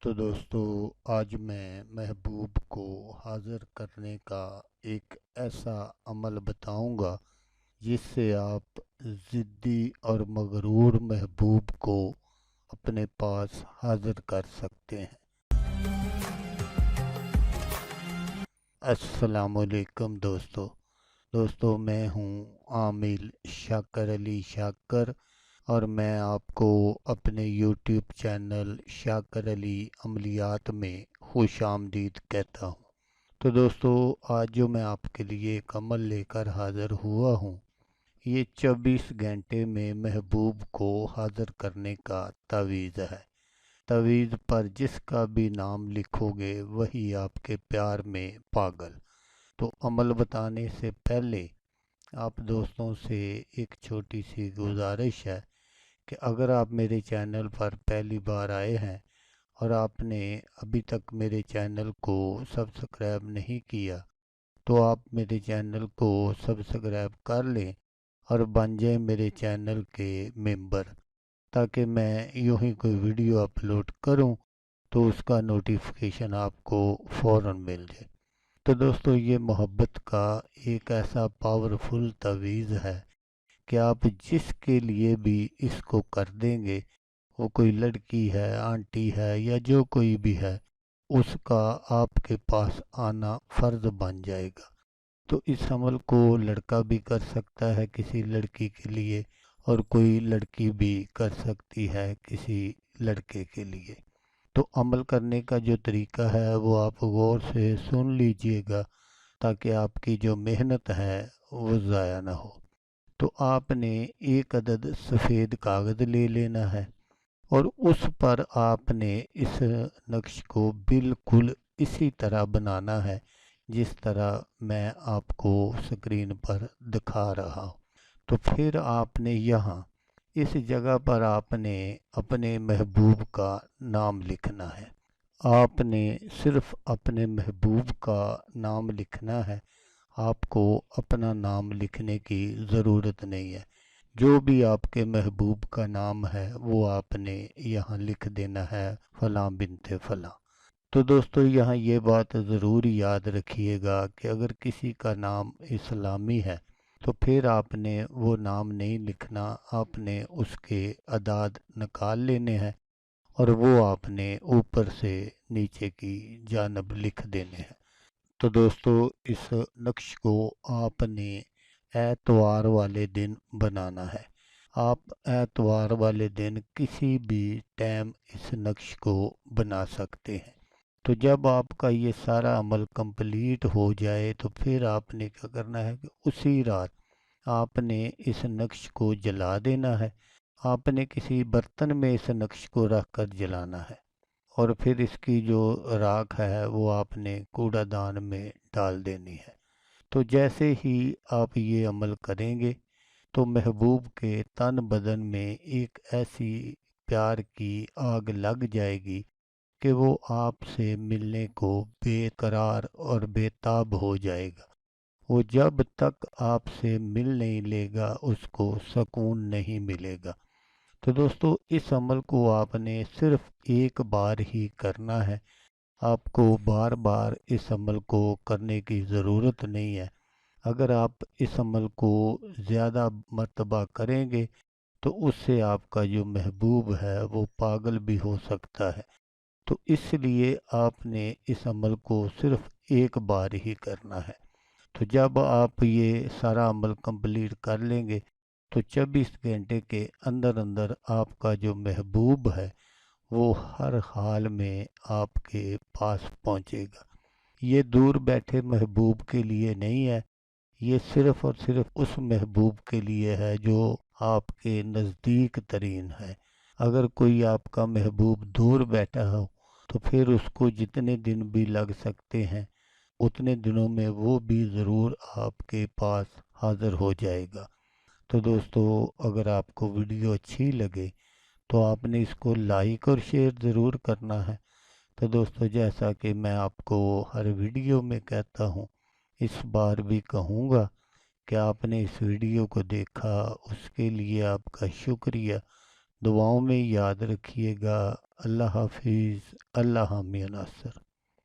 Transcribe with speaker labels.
Speaker 1: تو دوستو، آج میں محبوب کو حاضر کرنے کا ایک ایسا عمل بتاؤں گا جس سے آپ ضدی اور مغرور محبوب کو اپنے پاس حاضر کر سکتے ہیں۔ السلام علیکم دوستو، میں ہوں عامل شاکر علی شاکر، اور میں آپ کو اپنے یوٹیوب چینل شاکر علی عملیات میں خوش آمدید کہتا ہوں۔ تو دوستو، آج جو میں آپ کے لیے ایک عمل لے کر حاضر ہوا ہوں، یہ 24 گھنٹے میں محبوب کو حاضر کرنے کا تعویذ ہے۔ تعویذ پر جس کا بھی نام لکھو گے وہی آپ کے پیار میں پاگل۔ تو عمل بتانے سے پہلے آپ دوستوں سے ایک چھوٹی سی گزارش ہے کہ اگر آپ میرے چینل پر پہلی بار آئے ہیں اور آپ نے ابھی تک میرے چینل کو سبسکرائب نہیں کیا، تو آپ میرے چینل کو سبسکرائب کر لیں اور بن جائیں میرے چینل کے ممبر، تاکہ میں یوں ہی کوئی ویڈیو اپلوڈ کروں تو اس کا نوٹیفیکیشن آپ کو فوراً مل جائے۔ تو دوستو، یہ محبت کا ایک ایسا پاورفل تعویذ ہے کہ آپ جس کے لیے بھی اس کو کر دیں گے، وہ کوئی لڑکی ہے، آنٹی ہے، یا جو کوئی بھی ہے، اس کا آپ کے پاس آنا فرض بن جائے گا۔ تو اس عمل کو لڑکا بھی کر سکتا ہے کسی لڑکی کے لیے، اور کوئی لڑکی بھی کر سکتی ہے کسی لڑکے کے لیے۔ تو عمل کرنے کا جو طریقہ ہے وہ آپ غور سے سن لیجئے گا، تاکہ آپ کی جو محنت ہے وہ ضائع نہ ہو۔ تو آپ نے ایک عدد سفید کاغذ لے لینا ہے، اور اس پر آپ نے اس نقش کو بالکل اسی طرح بنانا ہے جس طرح میں آپ کو سکرین پر دکھا رہا ہوں۔ تو پھر آپ نے یہاں اس جگہ پر آپ نے اپنے محبوب کا نام لکھنا ہے۔ آپ نے صرف اپنے محبوب کا نام لکھنا ہے، آپ کو اپنا نام لکھنے کی ضرورت نہیں ہے۔ جو بھی آپ کے محبوب کا نام ہے وہ آپ نے یہاں لکھ دینا ہے، فلاں بنت فلاں۔ تو دوستو، یہاں یہ بات ضرور یاد رکھیے گا کہ اگر کسی کا نام اسلامی ہے تو پھر آپ نے وہ نام نہیں لکھنا، آپ نے اس کے اعداد نکال لینے ہیں اور وہ آپ نے اوپر سے نیچے کی جانب لکھ دینے ہیں۔ تو دوستو، اس نقش کو آپ نے اتوار والے دن بنانا ہے۔ آپ اتوار والے دن کسی بھی ٹائم اس نقش کو بنا سکتے ہیں۔ تو جب آپ کا یہ سارا عمل کمپلیٹ ہو جائے تو پھر آپ نے کیا کرنا ہے کہ اسی رات آپ نے اس نقش کو جلا دینا ہے۔ آپ نے کسی برتن میں اس نقش کو رکھ کر جلانا ہے، اور پھر اس کی جو راکھ ہے وہ آپ نے کوڑا دان میں ڈال دینی ہے۔ تو جیسے ہی آپ یہ عمل کریں گے تو محبوب کے تن بدن میں ایک ایسی پیار کی آگ لگ جائے گی کہ وہ آپ سے ملنے کو بے قرار اور بے تاب ہو جائے گا۔ وہ جب تک آپ سے مل نہیں لے گا اس کو سکون نہیں ملے گا۔ تو دوستو، اس عمل کو آپ نے صرف ایک بار ہی کرنا ہے، آپ کو بار بار اس عمل کو کرنے کی ضرورت نہیں ہے۔ اگر آپ اس عمل کو زیادہ مرتبہ کریں گے تو اس سے آپ کا جو محبوب ہے وہ پاگل بھی ہو سکتا ہے۔ تو اس لیے آپ نے اس عمل کو صرف ایک بار ہی کرنا ہے۔ تو جب آپ یہ سارا عمل کمپلیٹ کر لیں گے تو 24 گھنٹے کے اندر اندر آپ کا جو محبوب ہے وہ ہر حال میں آپ کے پاس پہنچے گا۔ یہ دور بیٹھے محبوب کے لیے نہیں ہے، یہ صرف اور صرف اس محبوب کے لیے ہے جو آپ کے نزدیک ترین ہے۔ اگر کوئی آپ کا محبوب دور بیٹھا ہو تو پھر اس کو جتنے دن بھی لگ سکتے ہیں اتنے دنوں میں وہ بھی ضرور آپ کے پاس حاضر ہو جائے گا۔ تو دوستو، اگر آپ کو ویڈیو اچھی لگے تو آپ نے اس کو لائک اور شیئر ضرور کرنا ہے۔ تو دوستو، جیسا کہ میں آپ کو ہر ویڈیو میں کہتا ہوں، اس بار بھی کہوں گا کہ آپ نے اس ویڈیو کو دیکھا، اس کے لیے آپ کا شکریہ۔ دعاؤں میں یاد رکھیے گا۔ اللہ حافظ، اللہ حامی ناصر۔